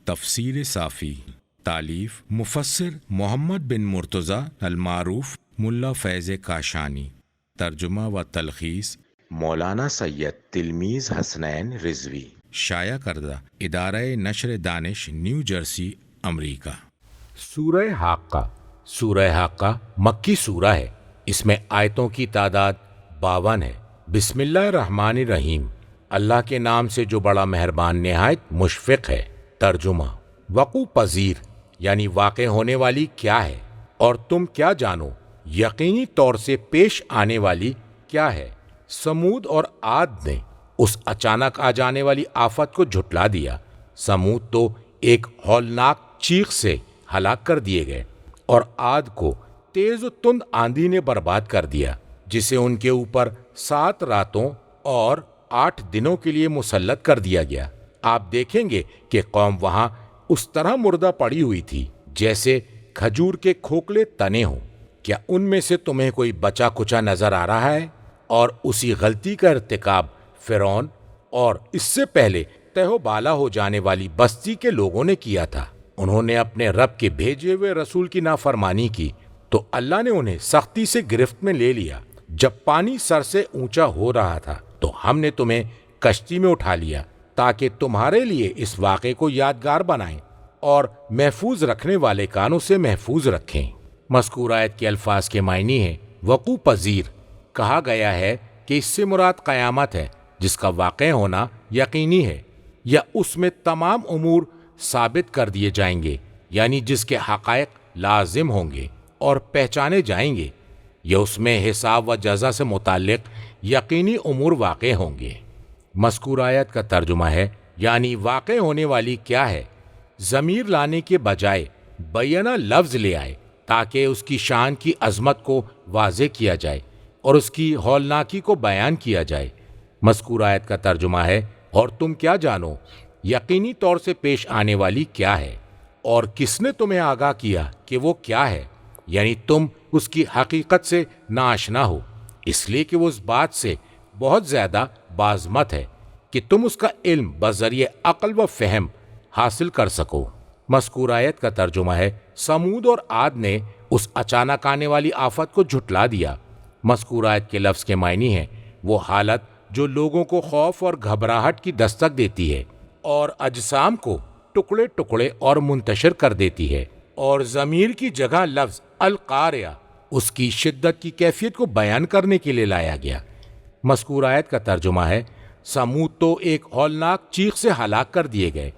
تفسیر صافی، تالیف مفسر محمد بن مرتضی المعروف ملا فیض کاشانی، ترجمہ و تلخیص مولانا سید تلمیذ حسنین رضوی، شائع کردہ ادارہ نشر دانش نیو جرسی امریکہ۔ سورہ حاقہ۔ سورہ حاقہ مکی سورہ ہے۔ اس میں آیتوں کی تعداد 52 ہے۔ بسم اللہ الرحمن الرحیم، اللہ کے نام سے جو بڑا مہربان نہایت مشفق ہے۔ ترجمہ: وقوع پذیر یعنی واقع ہونے والی کیا ہے، اور تم کیا جانو یقینی طور سے پیش آنے والی کیا ہے۔ سمود اور عاد نے اس اچانک آ جانے والی آفت کو جھٹلا دیا۔ سمود تو ایک ہولناک چیخ سے ہلاک کر دیے گئے، اور عاد کو تیز و تند آندھی نے برباد کر دیا، جسے ان کے اوپر 7 راتوں اور 8 دنوں کے لیے مسلط کر دیا گیا۔ آپ دیکھیں گے کہ قوم وہاں اس طرح مردہ پڑی ہوئی تھی جیسے کھجور کے کھوکھلے تنے ہوں۔ کیا ان میں سے تمہیں کوئی بچا کچا نظر آ رہا ہے؟ اور اسی غلطی کا ارتکاب فرعون اور اس سے پہلے تہ و بالا ہو جانے والی بستی کے لوگوں نے کیا تھا۔ انہوں نے اپنے رب کے بھیجے ہوئے رسول کی نافرمانی کی تو اللہ نے انہیں سختی سے گرفت میں لے لیا۔ جب پانی سر سے اونچا ہو رہا تھا تو ہم نے تمہیں کشتی میں اٹھا لیا تاکہ تمہارے لیے اس واقعے کو یادگار بنائیں اور محفوظ رکھنے والے کانوں سے محفوظ رکھیں۔ مذکور آیت کے الفاظ کے معنی ہیں وقوع پذیر۔ کہا گیا ہے کہ اس سے مراد قیامت ہے جس کا واقع ہونا یقینی ہے، یا اس میں تمام امور ثابت کر دیے جائیں گے، یعنی جس کے حقائق لازم ہوں گے اور پہچانے جائیں گے، یا اس میں حساب و جزا سے متعلق یقینی امور واقع ہوں گے۔ مذکور آیت کا ترجمہ ہے یعنی واقع ہونے والی کیا ہے، ضمیر لانے کے بجائے بیانہ لفظ لے آئے تاکہ اس کی شان کی عظمت کو واضح کیا جائے اور اس کی ہولناکی کو بیان کیا جائے۔ مذکور آیت کا ترجمہ ہے اور تم کیا جانو یقینی طور سے پیش آنے والی کیا ہے، اور کس نے تمہیں آگاہ کیا کہ وہ کیا ہے، یعنی تم اس کی حقیقت سے ناآشنا ہو، اس لیے کہ وہ اس بات سے بہت زیادہ بازمت ہے کہ تم اس کا علم بذریعہ عقل و فہم حاصل کر سکو۔ مذکور آیت کا ترجمہ ہے سمود اور عاد نے اس اچانک آنے والی آفت کو جھٹلا دیا۔ مذکور آیت کے لفظ کے معنی ہیں وہ حالت جو لوگوں کو خوف اور گھبراہٹ کی دستک دیتی ہے اور اجسام کو ٹکڑے ٹکڑے اور منتشر کر دیتی ہے، اور ضمیر کی جگہ لفظ القاریہ اس کی شدت کی کیفیت کو بیان کرنے کے لیے لایا گیا۔ مذکور آیت کا ترجمہ ہے سمود تو ایک ہولناک چیخ سے ہلاک کر دیے گئے۔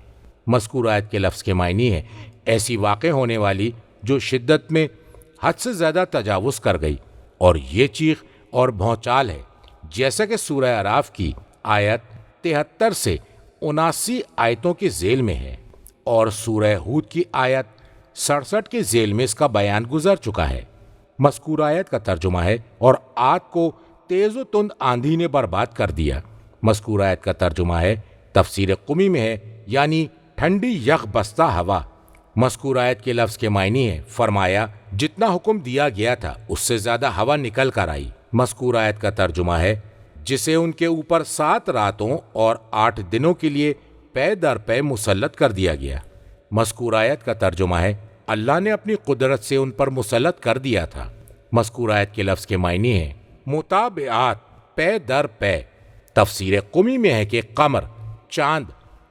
مذکور آیت کے لفظ کے معنی ہے ایسی واقع ہونے والی جو شدت میں حد سے زیادہ تجاوز کر گئی، اور یہ چیخ اور بھونچال ہے جیسا کہ سورہ اعراف کی آیت 73 سے 79 آیتوں کے ذیل میں ہے، اور سورہ ہود کی آیت 67 کے ذیل میں اس کا بیان گزر چکا ہے۔ مذکور آیت کا ترجمہ ہے اور عاد کو تیز و تند آندھی نے برباد کر دیا۔ مذکور آیت کا ترجمہ ہے تفسیر قمی میں ہے یعنی ٹھنڈی یخ بستہ ہوا۔ مذکور آیت کے لفظ کے معنی ہے فرمایا جتنا حکم دیا گیا تھا اس سے زیادہ ہوا نکل کر آئی۔ مذکور آیت کا ترجمہ ہے جسے ان کے اوپر 7 راتوں اور 8 دنوں کے لیے پے در پے مسلط کر دیا گیا۔ مذکور آیت کا ترجمہ ہے اللہ نے اپنی قدرت سے ان پر مسلط کر دیا تھا۔ مذکور آیت کے لفظ کے معنی ہیں متابعات، پے در پے۔ تفسیر قمی میں ہے کہ قمر چاند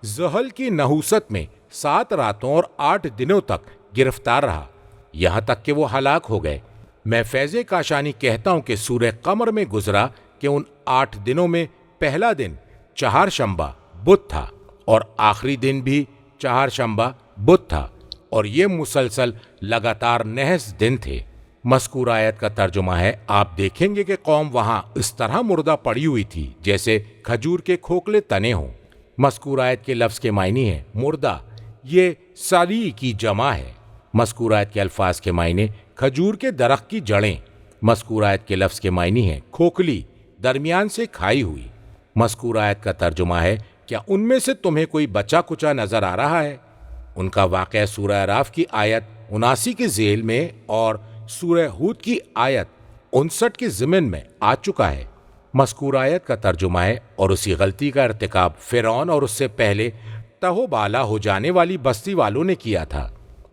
زحل کی نحوست میں 7 راتوں اور 8 دنوں تک گرفتار رہا، یہاں تک کہ وہ ہلاک ہو گئے۔ میں فیض کاشانی کہتا ہوں کہ سورہ قمر میں گزرا کہ ان 8 دنوں میں پہلا دن چہارشنبہ بدھ تھا، اور آخری دن بھی چہارشنبہ بدھ تھا، اور یہ مسلسل لگاتار 9 دن تھے۔ مذکور آیت کا ترجمہ ہے آپ دیکھیں گے کہ قوم وہاں اس طرح مردہ پڑی ہوئی تھی جیسے کھجور کے کھوکھلے تنے ہوں۔ مذکور آیت کے لفظ کے معنی ہے مردہ، یہ ساری کی جمع ہے۔ مذکور آیت کے الفاظ کے معنی کھجور کے درخت کی جڑیں۔ مذکور آیت کے لفظ کے معنی ہے کھوکھلی، درمیان سے کھائی ہوئی۔ مذکور آیت کا ترجمہ ہے کیا ان میں سے تمہیں کوئی بچا کچا نظر آ رہا ہے؟ ان کا واقعہ سورہ اعراف کی آیت 79 کے ذیل میں اور سورہ ہود کی آیت 59 کے ضمن میں آ چکا ہے۔ مذکور آیت کا ترجمہ ہے اور اسی غلطی کا ارتکاب فرعون اور اس سے پہلے تہو بالا ہو جانے والی بستی والوں نے کیا تھا۔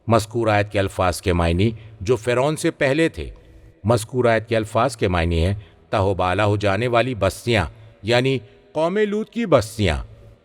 مذکور آیت کے الفاظ کے معنی جو فرعون سے پہلے تھے۔ مذکور آیت کے الفاظ کے معنی ہیں تہو بالا ہو جانے والی بستیاں، یعنی قوم لوط کی بستیاں،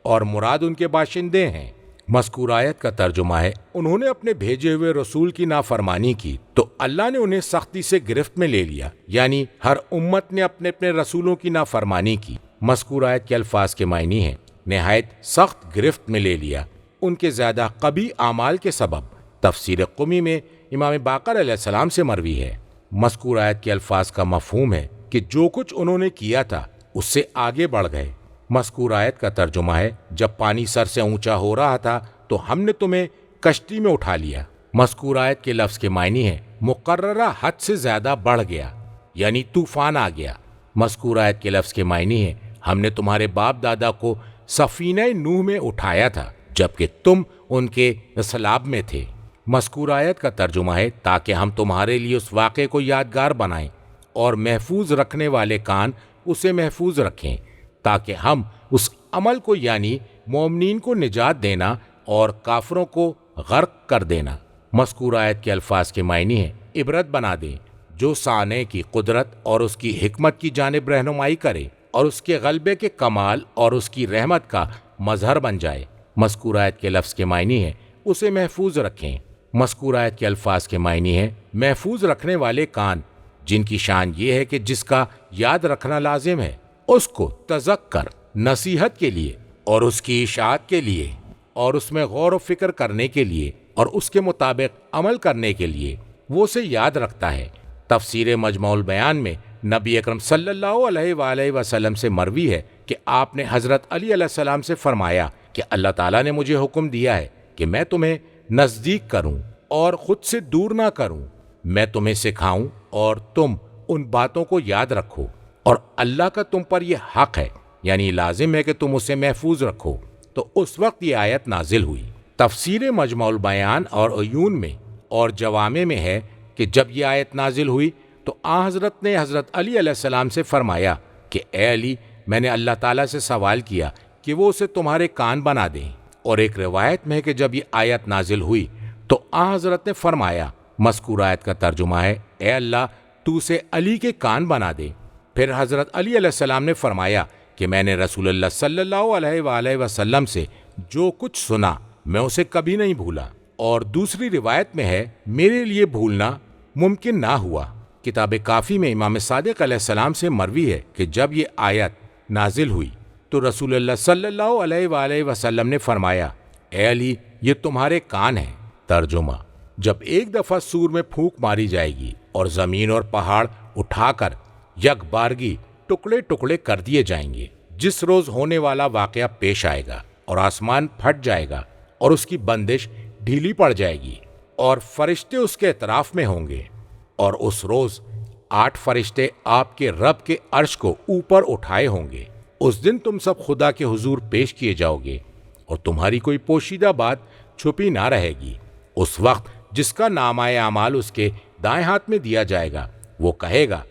اور مراد ان کے باشندے ہیں۔ مذکور آیت کا ترجمہ ہے انہوں نے اپنے بھیجے ہوئے رسول کی نافرمانی کی تو اللہ نے انہیں سختی سے گرفت میں لے لیا، یعنی ہر امت نے اپنے اپنے رسولوں کی نافرمانی کی۔ مذکور آیت کے الفاظ کے معنی ہیں نہایت سخت گرفت میں لے لیا ان کے زیادہ قبیح اعمال کے سبب۔ تفسیر قمی میں امام باقر علیہ السلام سے مروی ہے۔ مذکور آیت کے الفاظ کا مفہوم ہے کہ جو کچھ انہوں نے کیا تھا اس سے آگے بڑھ گئے۔ مذکور آیت کا ترجمہ ہے جب پانی سر سے اونچا ہو رہا تھا تو ہم نے تمہیں کشتی میں اٹھا لیا۔ مذکور آیت کے لفظ کے معنی ہے مقررہ حد سے زیادہ بڑھ گیا، یعنی طوفان آ گیا۔ مذکور آیت کے لفظ کے معنی ہے ہم نے تمہارے باپ دادا کو سفینہ نوح میں اٹھایا تھا جبکہ تم ان کے سلاب میں تھے۔ مذکور آیت کا ترجمہ ہے تاکہ ہم تمہارے لیے اس واقعے کو یادگار بنائیں اور محفوظ رکھنے والے کان اسے محفوظ رکھیں، تاکہ ہم اس عمل کو یعنی مومنین کو نجات دینا اور کافروں کو غرق کر دینا۔ مذکور آیت کے الفاظ کے معنی ہیں عبرت بنا دیں، جو صانع کی قدرت اور اس کی حکمت کی جانب رہنمائی کرے اور اس کے غلبے کے کمال اور اس کی رحمت کا مظہر بن جائے۔ مذکور آیت کے لفظ کے معنی ہے اسے محفوظ رکھیں۔ مذکور آیت کے الفاظ کے معنی ہیں محفوظ رکھنے والے کان، جن کی شان یہ ہے کہ جس کا یاد رکھنا لازم ہے، اس کو تذکر نصیحت کے لیے اور اس کی اشاعت کے لیے اور اس میں غور و فکر کرنے کے لیے اور اس کے مطابق عمل کرنے کے لیے وہ اسے یاد رکھتا ہے۔ تفسیر مجموع البیان میں نبی اکرم صلی اللہ علیہ وآلہ وسلم سے مروی ہے کہ آپ نے حضرت علی علیہ السلام سے فرمایا کہ اللہ تعالیٰ نے مجھے حکم دیا ہے کہ میں تمہیں نزدیک کروں اور خود سے دور نہ کروں، میں تمہیں سکھاؤں اور تم ان باتوں کو یاد رکھو، اور اللہ کا تم پر یہ حق ہے، یعنی لازم ہے کہ تم اسے محفوظ رکھو۔ تو اس وقت یہ آیت نازل ہوئی۔ تفسیر مجموع البیان اور عیون میں اور جوامع میں ہے کہ جب یہ آیت نازل ہوئی تو حضرت نے حضرت علی علیہ السلام سے فرمایا کہ اے علی، میں نے اللہ تعالیٰ سے سوال کیا کہ وہ اسے تمہارے کان بنا دیں، اور ایک روایت میں ہے کہ جب یہ آیت نازل ہوئی تو حضرت نے فرمایا، مذکور آیت کا ترجمہ ہے اے اللہ تو اسے علی کے کان بنا دے۔ پھر حضرت علی علیہ السلام نے فرمایا کہ میں نے رسول اللہ صلی اللہ علیہ وآلہ وسلم سے جو کچھ سنا میں اسے کبھی نہیں بھولا، اور دوسری روایت میں ہے میرے لیے بھولنا ممکن نہ ہوا۔ کتاب کافی میں امام صادق علیہ السلام سے مروی ہے کہ جب یہ آیت نازل ہوئی تو رسول اللہ صلی اللہ علیہ وآلہ وسلم نے فرمایا اے علی یہ تمہارے کان ہیں۔ ترجمہ: جب ایک دفعہ سور میں پھونک ماری جائے گی اور زمین اور پہاڑ اٹھا کر یک بارگی ٹکڑے ٹکڑے کر دیے جائیں گے، جس روز ہونے والا واقعہ پیش آئے گا اور آسمان پھٹ جائے گا اور اس کی بندش ڈھیلی پڑ جائے گی اور فرشتے اس کے اطراف میں ہوں گے، اور اس روز 8 فرشتے آپ کے رب کے عرش کو اوپر اٹھائے ہوں گے۔ اس دن تم سب خدا کے حضور پیش کیے جاؤ گے اور تمہاری کوئی پوشیدہ بات چھپی نہ رہے گی۔ اس وقت جس کا نامہ اعمال اس کے دائیں ہاتھ میں دیا جائے گا وہ کہے گا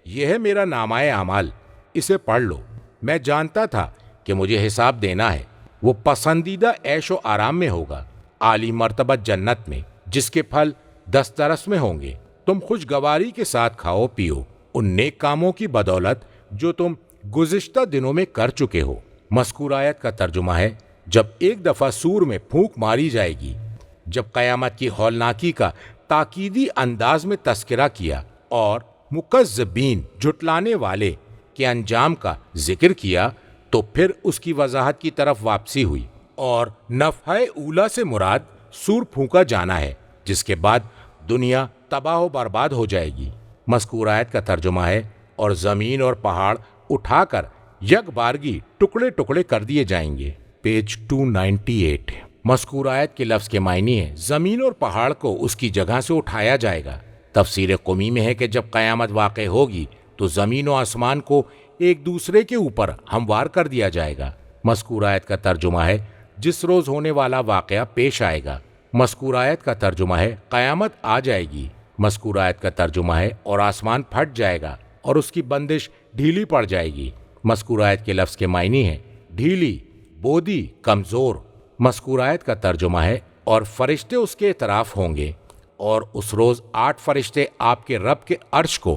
یہ ہے میرا نامہ اعمال، اسے پڑھ لو، میں جانتا تھا کہ مجھے حساب دینا ہے۔ وہ پسندیدہ عیش و آرام میں ہوگا، اعلی مرتبہ جنت میں، جس کے پھل دسترس میں ہوں گے۔ تم خوشگواری کے ساتھ کھاؤ پیو ان نیک کاموں کی بدولت جو تم گزشتہ دنوں میں کر چکے ہو۔ مذکور آیت کا ترجمہ ہے جب ایک دفعہ سور میں پھونک ماری جائے گی، جب قیامت کی ہولناکی کا تاکیدی انداز میں تذکرہ کیا اور مکذبین جھٹلانے والے کے انجام کا ذکر کیا تو پھر اس کی وضاحت کی طرف واپسی ہوئی، اور نفخہ اولا سے مراد سور پھونکا جانا ہے، جس کے بعد دنیا تباہ و برباد ہو جائے گی۔ مذکور آیت کا ترجمہ ہے اور زمین اور پہاڑ اٹھا کر یک بارگی ٹکڑے ٹکڑے کر دیے جائیں گے۔ پیج 298۔ مذکور آیت کے لفظ کے معنی ہے زمین اور پہاڑ کو اس کی جگہ سے اٹھایا جائے گا۔ تفسیر قمی میں ہے کہ جب قیامت واقع ہوگی تو زمین و آسمان کو ایک دوسرے کے اوپر ہموار کر دیا جائے گا۔ مذکور آیت کا ترجمہ ہے جس روز ہونے والا واقعہ پیش آئے گا۔ مذکور آیت کا ترجمہ ہے قیامت آ جائے گی۔ مذکور آیت کا ترجمہ ہے اور آسمان پھٹ جائے گا اور اس کی بندش ڈھیلی پڑ جائے گی۔ مذکور آیت کے لفظ کے معنی ہیں ڈھیلی، بودی، کمزور۔ مذکور آیت کا ترجمہ ہے اور فرشتے اس کے اطراف ہوں گے، اور اس روز 8 فرشتے آپ کے رب کے عرش کو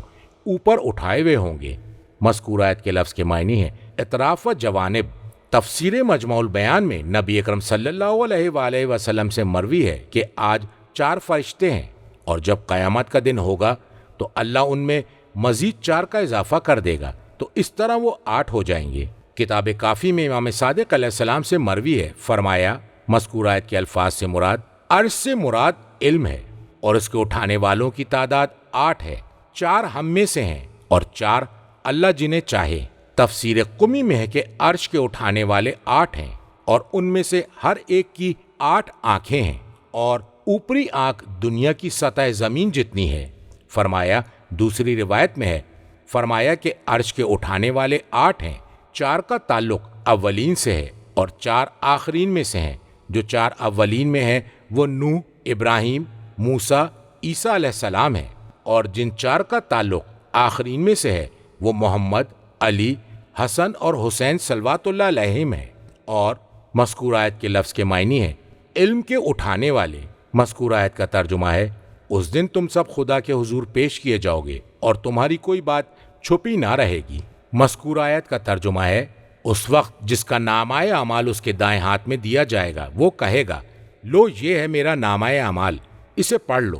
اوپر اٹھائے ہوئے ہوں گے۔ مذکور آیت کے لفظ کے معنی ہیں اطراف و جوانب۔ تفسیر مجموع البیان میں نبی اکرم صلی اللہ علیہ وآلہ وسلم سے مروی ہے کہ آج 4 فرشتے ہیں، اور جب قیامت کا دن ہوگا تو اللہ ان میں مزید 4 کا اضافہ کر دے گا، تو اس طرح وہ 8 ہو جائیں گے۔ کتاب کافی میں امام صادق علیہ السلام سے مروی ہے، فرمایا مذکور آیت کے الفاظ سے مراد عرش سے مراد علم ہے، اور اس کے اٹھانے والوں کی تعداد 8 ہے، 4 ہم میں سے ہیں اور 4 اللہ جنہیں چاہے۔ تفسیر قمی میں ہے کہ عرش کے اٹھانے والے 8 ہیں، اور ان میں سے ہر ایک کی 8 آنکھیں ہیں، اور اوپری آنکھ دنیا کی سطح زمین جتنی ہے۔ فرمایا دوسری روایت میں ہے، فرمایا کہ عرش کے اٹھانے والے 8 ہیں، 4 کا تعلق اولین سے ہے اور 4 آخرین میں سے ہیں۔ جو 4 اولین میں ہیں وہ نوح، ابراہیم، موسیٰ، عیسیٰ علیہ السلام ہیں، اور جن 4 کا تعلق آخرین میں سے ہے وہ محمد، علی، حسن اور حسین صلوات اللہ علیہم ہیں۔ اور مذکور آیت کے لفظ کے معنی ہیں علم کے اٹھانے والے۔ مذکور آیت کا ترجمہ ہے اس دن تم سب خدا کے حضور پیش کیے جاؤ گے اور تمہاری کوئی بات چھپی نہ رہے گی۔ مذکور آیت کا ترجمہ ہے اس وقت جس کا نامہ اعمال اس کے دائیں ہاتھ میں دیا جائے گا وہ کہے گا لو یہ ہے میرا نامہ اعمال، اسے پڑھ لو۔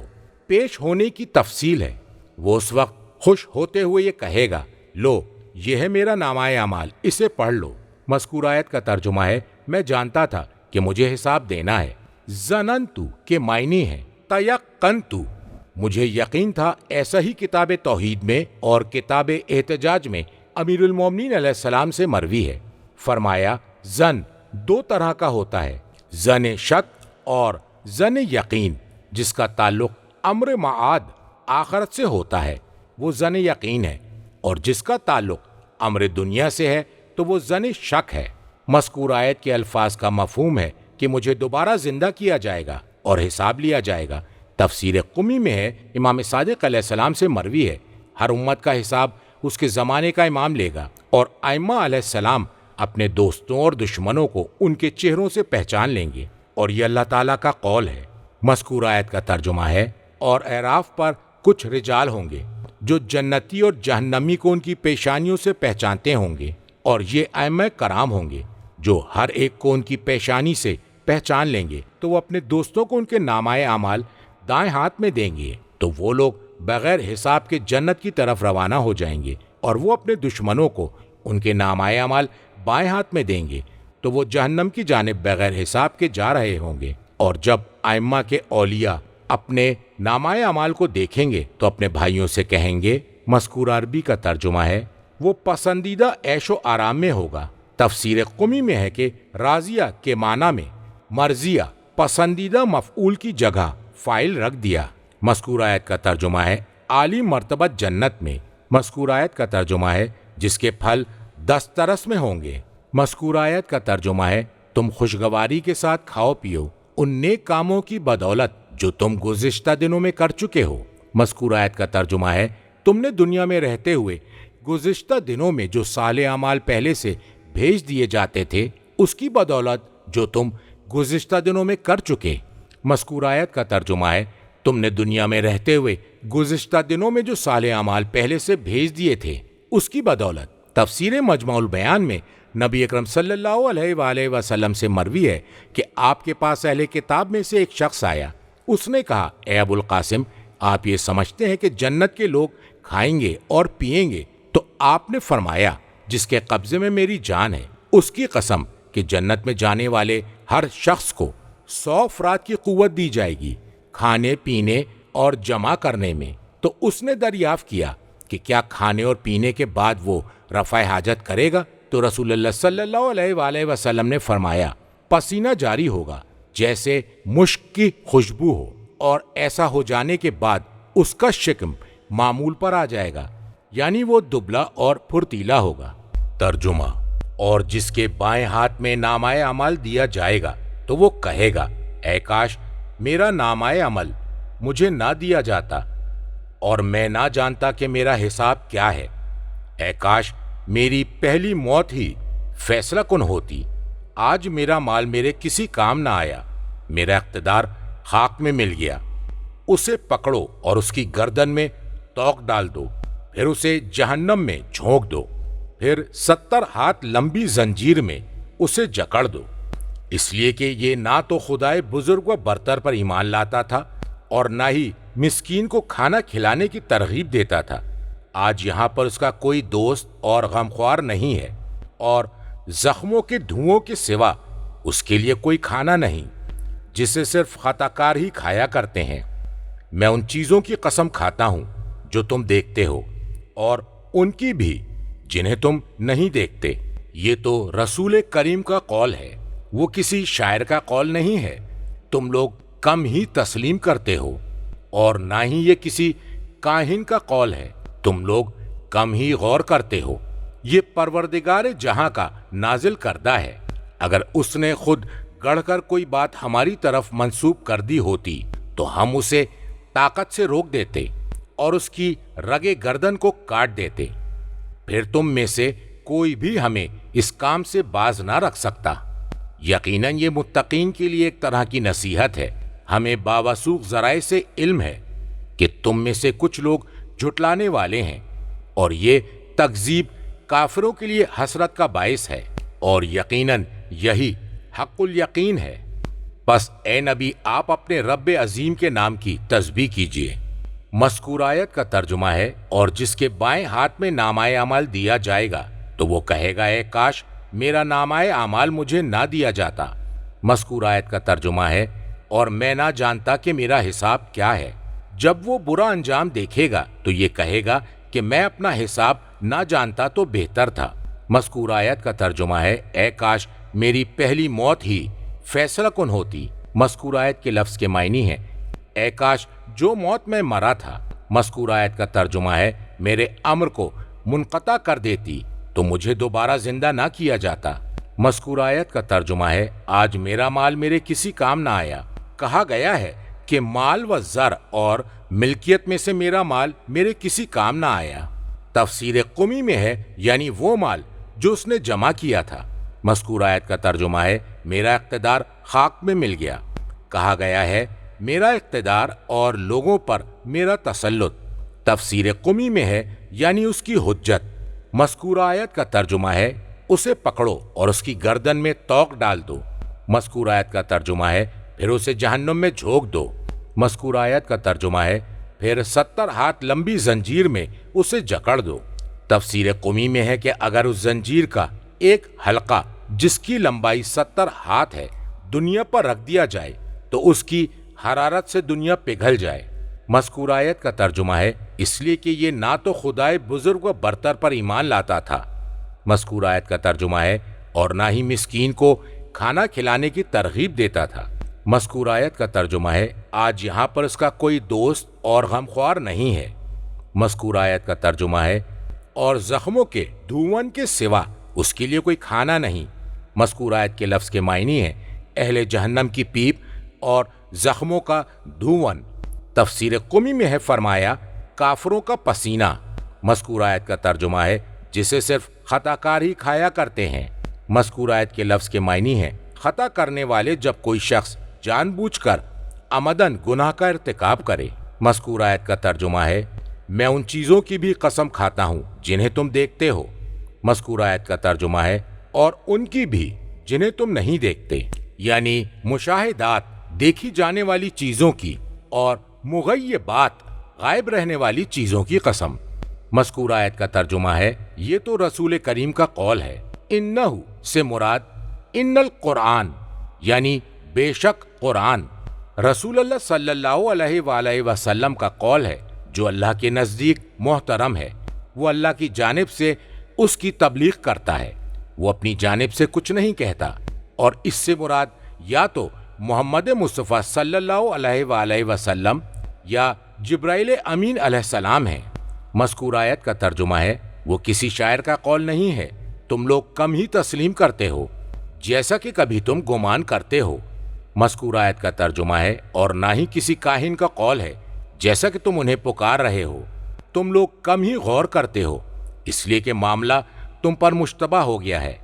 پیش ہونے کی تفصیل ہے، وہ اس وقت خوش ہوتے ہوئے یہ کہے گا لو یہ ہے میرا نامہ اعمال، اسے پڑھ لو۔ مذکور آیت کا ترجمہ ہے میں جانتا تھا کہ مجھے حساب دینا ہے۔ ظننتو کے معنی ہے تیقنتو، مجھے یقین تھا۔ ایسا ہی کتاب توحید میں اور کتاب احتجاج میں امیر المومنین علیہ السلام سے مروی ہے، فرمایا ظن 2 طرح کا ہوتا ہے، ظن شک اور ظن یقین۔ جس کا تعلق امر معاد آخرت سے ہوتا ہے وہ ظن یقین ہے، اور جس کا تعلق امر دنیا سے ہے تو وہ ظن شک ہے۔ مذکور آیت کے الفاظ کا مفہوم ہے کہ مجھے دوبارہ زندہ کیا جائے گا اور حساب لیا جائے گا۔ تفسیر قمی میں ہے امام صادق علیہ السلام سے مروی ہے ہر امت کا حساب اس کے زمانے کا امام لے گا، اور ائمہ علیہ السلام اپنے دوستوں اور دشمنوں کو ان کے چہروں سے پہچان لیں گے، اور یہ اللہ تعالیٰ کا قول ہے۔ مذکور آیت کا ترجمہ ہے اور اعراف پر کچھ رجال ہوں گے جو جنتی اور جہنمی کو ان کی پیشانیوں سے پہچانتے ہوں گے، اور یہ ائمہ کرام ہوں گے جو ہر ایک کو ان کی پیشانی سے پہچان لیں گے، تو وہ اپنے دوستوں کو ان کے نامہ اعمال دائیں ہاتھ میں دیں گے، تو وہ لوگ بغیر حساب کے جنت کی طرف روانہ ہو جائیں گے، اور وہ اپنے دشمنوں کو ان کے نامہ اعمال بائیں ہاتھ میں دیں گے، تو وہ جہنم کی جانب بغیر حساب کے جا رہے ہوں گے۔ اور جب ائمہ کے اولیاء اپنے نامہ اعمال کو دیکھیں گے تو اپنے بھائیوں سے کہیں گے، مذکور عربی کا ترجمہ ہے وہ پسندیدہ عیش و آرام میں ہوگا۔ تفسیر قمی میں ہے کہ راضیہ کے معنی میں مرضیہ پسندیدہ مفعول کی جگہ فاعل رکھ دیا۔ مذکور آیت کا ترجمہ ہے عالی مرتبت جنت میں۔ مذکور آیت کا ترجمہ ہے جس کے پھل دسترس میں ہوں گے۔ مذکور آیت کا ترجمہ ہے تم خوشگواری کے ساتھ کھاؤ پیو ان نیک کاموں کی بدولت جو تم گزشتہ دنوں میں کر چکے ہو۔ مذکور آیت کا ترجمہ ہے تم نے دنیا میں رہتے ہوئے گزشتہ دنوں میں جو صالح اعمال پہلے سے بھیج دیے جاتے تھے اس کی بدولت جو تم گزشتہ دنوں میں کر چکے۔ مذکور آیت کا ترجمہ ہے تم نے دنیا میں رہتے ہوئے گزشتہ دنوں میں جو صالح اعمال پہلے سے بھیج دیے تھے اس کی بدولت۔ تفسیر مجموع البیان میں نبی اکرم صلی اللہ علیہ وآلہ وسلم سے مروی ہے کہ آپ کے پاس اہل کتاب میں سے ایک شخص آیا، اس نے کہا اے ابو القاسم، آپ یہ سمجھتے ہیں کہ جنت کے لوگ کھائیں گے اور پیئیں گے؟ تو آپ نے فرمایا جس کے قبضے میں میری جان ہے اس کی قسم کہ جنت میں جانے والے ہر شخص کو 100 افراد کی قوت دی جائے گی کھانے پینے اور جمع کرنے میں۔ تو اس نے دریافت کیا کہ کیا کھانے اور پینے کے بعد وہ رفع حاجت کرے گا؟ تو رسول اللہ صلی اللہ علیہ وآلہ وسلم نے فرمایا پسینہ جاری ہوگا جیسے مشک کی خوشبو ہو، اور ایسا ہو جانے کے بعد اس کا شکم معمول پر آ جائے گا، یعنی وہ دبلا اور پھرتیلا ہوگا۔ ترجمہ اور جس کے بائیں ہاتھ میں نامہ عمل دیا جائے گا تو وہ کہے گا اے کاش میرا نامہ عمل مجھے نہ دیا جاتا اور میں نہ جانتا کہ میرا حساب کیا ہے۔ اے کاش میری پہلی موت ہی فیصلہ کن ہوتی آج میرا مال میرے کسی کام نہ آیا، میرا اقتدار خاک میں مل گیا۔ اسے پکڑو اور اس کی گردن میں توق ڈال دو، پھر اسے جہنم میں جھونک دو، پھر 70 ہاتھ لمبی زنجیر میں اسے جکڑ دو، اس لیے کہ یہ نہ تو خدائے بزرگ و برتر پر ایمان لاتا تھا اور نہ ہی مسکین کو کھانا کھلانے کی ترغیب دیتا تھا۔ آج یہاں پر اس کا کوئی دوست اور غمخوار نہیں ہے، اور زخموں کے دھوؤں کے سوا اس کے لیے کوئی کھانا نہیں، جسے صرف خطا کار ہی کھایا کرتے ہیں۔ میں ان چیزوں کی قسم کھاتا ہوں جو تم دیکھتے ہو، اور ان کی بھی جنہیں تم نہیں دیکھتے۔ یہ تو رسول کریم کا قول ہے، وہ کسی شاعر کا قول نہیں ہے۔ تم لوگ کم ہی تسلیم کرتے ہو، اور نہ ہی یہ کسی کاہن کا قول ہے، تم لوگ کم ہی غور کرتے ہو۔ یہ پروردگار جہاں کا نازل کردہ ہے، اگر اس نے خود گڑھ کر کوئی بات ہماری طرف منسوب کر دی ہوتی تو ہم اسے طاقت سے روک دیتے اور اس کی رگے گردن کو کاٹ دیتے، پھر تم میں سے کوئی بھی ہمیں اس کام سے باز نہ رکھ سکتا۔ یقیناً یہ متقین کے لیے ایک طرح کی نصیحت ہے۔ ہمیں باوثوق ذرائع سے علم ہے کہ تم میں سے کچھ لوگ جھٹلانے والے ہیں، اور یہ تکذیب کافروں کے لیے حسرت کا باعث ہے، اور یقیناً یہی حق الیقین ہے۔ بس اے نبی، آپ اپنے رب عظیم کے نام کی تسبیح کیجیے۔ مذکور آیت کا ترجمہ ہے، اور جس کے بائیں ہاتھ میں نامہ اعمال دیا جائے گا تو وہ کہے گا، اے کاش میرا نامہ اعمال مجھے نہ دیا جاتا۔ مذکور آیت کا ترجمہ ہے، اور میں نہ جانتا کہ میرا حساب کیا ہے۔ جب وہ برا انجام دیکھے گا تو یہ کہے گا کہ میں اپنا حساب نہ جانتا تو بہتر تھا۔ مذکور آیت کا ترجمہ ہے، اے کاش میری پہلی موت ہی فیصلہ کن ہوتی۔ مذکور آیت کے لفظ کے معنی ہیں، اے کاش جو موت میں مرا تھا۔ مذکور آیت کا ترجمہ ہے، میرے امر کو منقطع کر دیتی تو مجھے دوبارہ زندہ نہ کیا جاتا۔ مذکور آیت کا ترجمہ ہے، آج میرا مال میرے کسی کام نہ آیا۔ کہا گیا ہے کہ مال و زر اور ملکیت میں سے میرا مال میرے کسی کام نہ آیا۔ تفسیر قمی میں ہے، یعنی وہ مال جو اس نے جمع کیا تھا۔ مذکور آیت کا ترجمہ ہے، میرا اقتدار خاک میں مل گیا۔ کہا گیا ہے، میرا اقتدار اور لوگوں پر میرا تسلط۔ تفسیر قمی میں ہے، یعنی اس کی حجت۔ مذکور آیت کا ترجمہ ہے، اسے پکڑو اور اس کی گردن میں توق ڈال دو۔ مذکور آیت کا ترجمہ ہے، پھر اسے جہنم میں جھونک دو۔ مذکور آیت کا ترجمہ ہے، پھر 70 ہاتھ لمبی زنجیر میں اسے جکڑ دو۔ تفسیر قمی میں ہے کہ اگر اس زنجیر کا ایک حلقہ جس کی لمبائی 70 ہاتھ ہے دنیا پر رکھ دیا جائے تو اس کی حرارت سے دنیا پگھل جائے۔ مذکور آیت کا ترجمہ ہے، اس لیے کہ یہ نہ تو خدائے بزرگ و برتر پر ایمان لاتا تھا۔ مذکور آیت کا ترجمہ ہے، اور نہ ہی مسکین کو کھانا کھلانے کی ترغیب دیتا تھا۔ مذکور آیت کا ترجمہ ہے، آج یہاں پر اس کا کوئی دوست اور غمخوار نہیں ہے۔ مذکور آیت کا ترجمہ ہے، اور زخموں کے دھوون کے سوا اس کے لیے کوئی کھانا نہیں۔ مذکور آیت کے لفظ کے معنی ہیں، اہل جہنم کی پیپ اور زخموں کا دھوون۔ تفسیر قمی میں ہے، فرمایا کافروں کا پسینہ۔ مذکور آیت کا ترجمہ ہے، جسے صرف خطا کار ہی کھایا کرتے ہیں۔ مذکور آیت کے لفظ کے معنی ہیں، خطا کرنے والے جب کوئی شخص جان بوجھ کر عمدن گناہ کا ارتکاب کرے۔ مذکور آیت کا ترجمہ ہے، میں ان چیزوں کی بھی قسم کھاتا ہوں جنہیں تم دیکھتے ہو۔ مذکور آیت کا ترجمہ ہے، اور ان کی بھی جنہیں تم نہیں دیکھتے، یعنی مشاہدات، دیکھی جانے والی چیزوں کی، اور مغیبات، غائب رہنے والی چیزوں کی قسم۔ مذکور آیت کا ترجمہ ہے، یہ تو رسول کریم کا قول ہے۔ انہو سے مراد ان القرآن، یعنی بے شک قرآن، رسول اللہ صلی اللہ علیہ وآلہ وسلم کا قول ہے جو اللہ کے نزدیک محترم ہے۔ وہ اللہ کی جانب سے اس کی تبلیغ کرتا ہے، وہ اپنی جانب سے کچھ نہیں کہتا، اور اس سے مراد یا تو محمد مصطفیٰ صلی اللہ علیہ وآلہ وسلم یا جبرائیل امین علیہ السلام ہے۔ مذکور آیت کا ترجمہ ہے، وہ کسی شاعر کا قول نہیں ہے، تم لوگ کم ہی تسلیم کرتے ہو جیسا کہ کبھی تم گمان کرتے ہو۔ مذکور آیت کا ترجمہ ہے، اور نہ ہی کسی کاہن کا قول ہے جیسا کہ تم انہیں پکار رہے ہو۔ تم لوگ کم ہی غور کرتے ہو، اس لیے کہ معاملہ تم پر مشتبہ ہو گیا ہے۔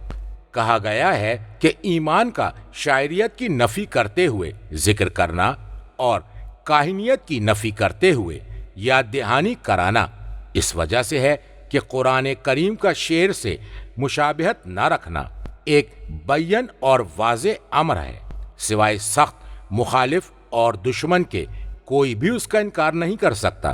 کہا گیا ہے کہ ایمان کا شاعریت کی نفی کرتے ہوئے ذکر کرنا اور کاہنیت کی نفی کرتے ہوئے یاد دہانی کرانا اس وجہ سے ہے کہ قرآن کریم کا شعر سے مشابہت نہ رکھنا ایک بیان اور واضح امر ہے۔ سوائے سخت مخالف اور دشمن کے کوئی بھی اس کا انکار نہیں کر سکتا،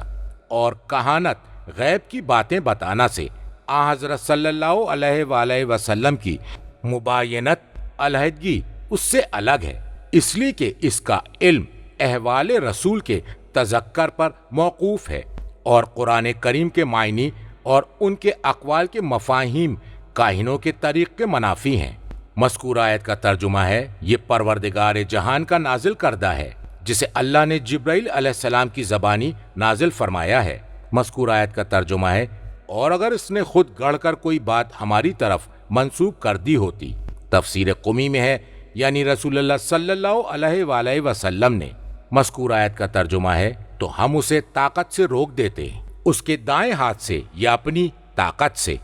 اور کہانت غیب کی باتیں بتانا سے آن حضرت صلی اللہ علیہ وآلہ وسلم کی مباینت علیحدگی اس سے الگ ہے، اس لیے کہ اس کا علم احوال رسول کے تذکر پر موقوف ہے، اور قرآن کریم کے معنی اور ان کے اقوال کے مفاہیم کاہنوں کے طریق کے منافی ہیں۔ مذکورہ آیت کا ترجمہ ہے، یہ پروردگار جہان کا نازل کردہ ہے جسے اللہ نے جبرائیل علیہ السلام کی زبانی نازل فرمایا ہے۔ مذکورہ آیت کا ترجمہ ہے، اور اگر اس نے خود گڑھ کر کوئی بات ہماری طرف منسوب کر دی ہوتی۔ تفسیر قمی میں ہے، یعنی رسول اللہ صلی اللہ علیہ وآلہ وسلم نے۔ مذکورہ آیت کا ترجمہ ہے، تو ہم اسے طاقت سے روک دیتے، اس کے دائیں ہاتھ سے یا اپنی طاقت سے۔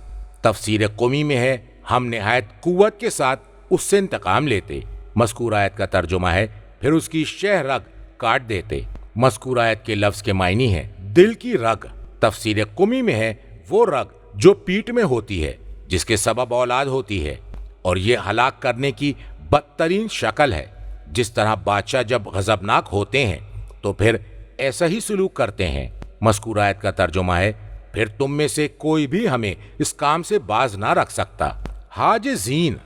تفسیر قمی میں ہے، ہم نہایت قوت کے ساتھ اس سے انتقام لیتے۔ مذکورہ آیت کا ترجمہ ہے، پھر اس کی شہ رگ کاٹ دیتے۔ مذکورہ آیت کے لفظ کے معنی ہے دل کی رگ۔ تفسیر قمی میں ہے، وہ رگ جو پیٹ میں ہوتی ہے جس کے سبب اولاد ہوتی ہے، اور یہ ہلاک کرنے کی بدترین شکل ہے۔ جس طرح بادشاہ جب غضبناک ہوتے ہیں تو پھر ایسا ہی سلوک کرتے ہیں۔ مذکورہ آیت کا ترجمہ ہے، پھر تم میں سے کوئی بھی ہمیں اس کام سے باز نہ رکھ سکتا۔ حاجزین،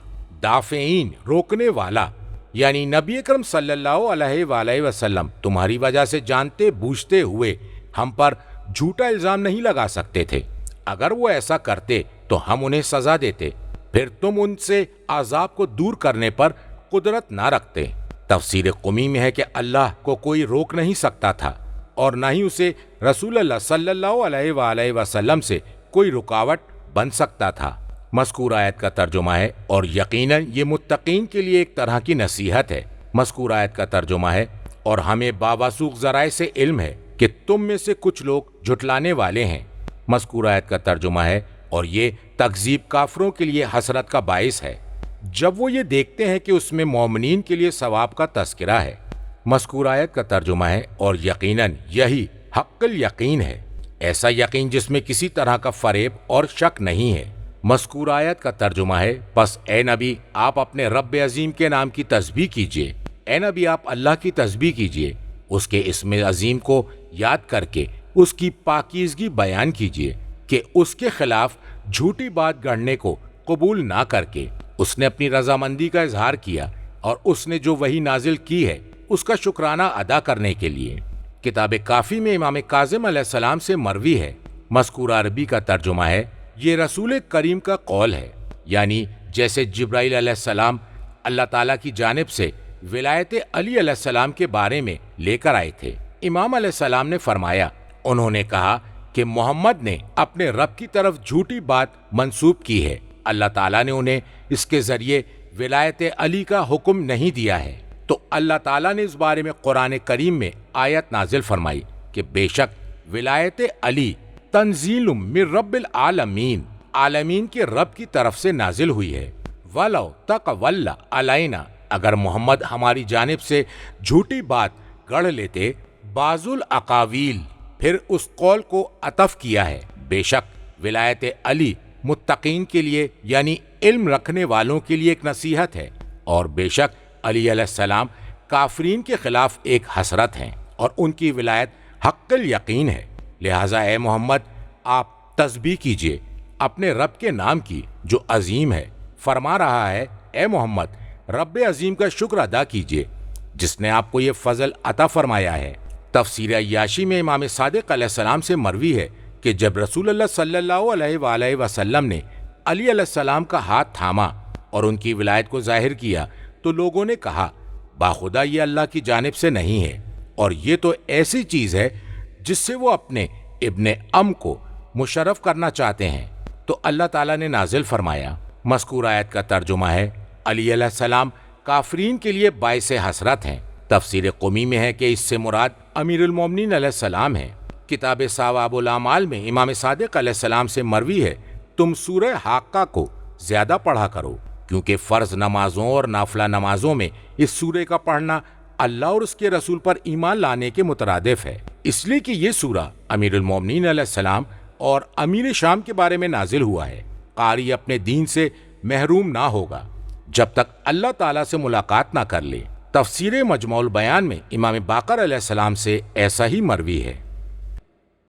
دافعین، روکنے والا، یعنی نبی اکرم صلی اللہ علیہ وآلہ وسلم تمہاری وجہ سے جانتے بوجھتے ہوئے ہم پر جھوٹا الزام نہیں لگا سکتے تھے۔ اگر وہ ایسا کرتے تو ہم انہیں سزا دیتے، پھر تم ان سے عذاب کو دور کرنے پر قدرت نہ رکھتے۔ تفسیر قمی میں ہے کہ اللہ کو کوئی روک نہیں سکتا تھا، اور نہ ہی اسے رسول اللہ صلی اللہ علیہ وآلہ وسلم سے کوئی رکاوٹ بن سکتا تھا۔ مذکورہ آیت کا ترجمہ ہے، اور یقیناً یہ متقین کے لیے ایک طرح کی نصیحت ہے۔ مذکورہ آیت کا ترجمہ ہے، اور ہمیں باوثوق ذرائع سے علم ہے کہ تم میں سے کچھ لوگ جھٹلانے والے ہیں۔ مذکورہ آیت کا ترجمہ ہے، اور یہ تکذیب کافروں کے لیے حسرت کا باعث ہے جب وہ یہ دیکھتے ہیں کہ اس میں مومنین کے لیے ثواب کا تذکرہ ہے۔ مذکورہ آیت کا ترجمہ ہے، اور یقیناً یہی حق الیقین ہے، ایسا یقین جس میں کسی طرح کا فریب اور شک نہیں ہے۔ مذکورہ آیت کا ترجمہ ہے، پس اے نبی آپ اپنے رب عظیم کے نام کی تسبیح کیجئے۔ اے نبی آپ اللہ کی تسبیح کیجئے، اس کے اسم عظیم کو یاد کر کے اس کی پاکیزگی بیان کیجئے کہ اس کے خلاف جھوٹی بات گڑھنے کو قبول نہ کر کے اس نے اپنی رضامندی کا اظہار کیا، اور اس نے جو وحی نازل کی ہے اس کا شکرانہ ادا کرنے کے لیے۔ کتاب کافی میں امام کاظم علیہ السلام سے مروی ہے۔ مذکورہ عربی کا ترجمہ ہے، یہ رسول کریم کا قول ہے، یعنی جیسے جبرائیل علیہ السلام اللہ تعالیٰ کی جانب سے ولایت علی علیہ السلام کے بارے میں لے کر آئے تھے۔ امام علیہ السلام نے فرمایا، انہوں نے کہا کہ محمد نے اپنے رب کی طرف جھوٹی بات منسوب کی ہے، اللہ تعالیٰ نے انہیں اس کے ذریعے ولایت علی کا حکم نہیں دیا ہے۔ تو اللہ تعالیٰ نے اس بارے میں قرآن کریم میں آیت نازل فرمائی کہ بے شک ولایت علی تنزیل من رب العالمین، عالمین کے رب کی طرف سے نازل ہوئی ہے۔ وَلَوْ تَقَوَّلَ عَلَيْنَا، اگر محمد ہماری جانب سے جھوٹی بات گڑھ لیتے، بعض الاقاویل، پھر اس قول کو عطف کیا ہے۔ بے شک ولایت علی متقین کے لیے یعنی علم رکھنے والوں کے لیے ایک نصیحت ہے، اور بے شک علی علیہ السلام کافرین کے خلاف ایک حسرت ہیں، اور ان کی ولایت حق الیقین ہے۔ لہٰذا اے محمد آپ تسبیح کیجئے اپنے رب کے نام کی جو عظیم ہے۔ فرما رہا ہے، اے محمد رب عظیم کا شکر ادا کیجئے جس نے آپ کو یہ فضل عطا فرمایا ہے۔ تفسیر عیاشی میں امام صادق علیہ السلام سے مروی ہے کہ جب رسول اللہ صلی اللہ علیہ وآلہ وسلم نے علی علیہ السلام کا ہاتھ تھاما اور ان کی ولایت کو ظاہر کیا تو لوگوں نے کہا، باخدا یہ اللہ کی جانب سے نہیں ہے، اور یہ تو ایسی چیز ہے جس سے وہ اپنے ابن ام کو مشرف کرنا چاہتے ہیں۔ تو اللہ تعالیٰ نے نازل فرمایا۔ مذکور آیت کا ترجمہ ہے، علی علیہ السلام کافرین کے لیے باعث حسرت ہیں۔ تفسیر قمی میں ہے کہ اس سے مراد امیر المومنین علیہ السلام ہے۔ کتاب ثواب الاعمال میں امام صادق علیہ السلام سے مروی ہے، تم سورہ حاقہ کو زیادہ پڑھا کرو، کیونکہ فرض نمازوں اور نافلہ نمازوں میں اس سورہ کا پڑھنا اللہ اور اس کے رسول پر ایمان لانے کے مترادف ہے، اس لیے کہ یہ سورہ امیر المومنین علیہ السلام اور امیر شام کے بارے میں نازل ہوا ہے۔ قاری اپنے دین سے محروم نہ ہوگا جب تک اللہ تعالیٰ سے ملاقات نہ کر لے۔ تفسیر مجموع البیان میں امام باقر علیہ السلام سے ایسا ہی مروی ہے۔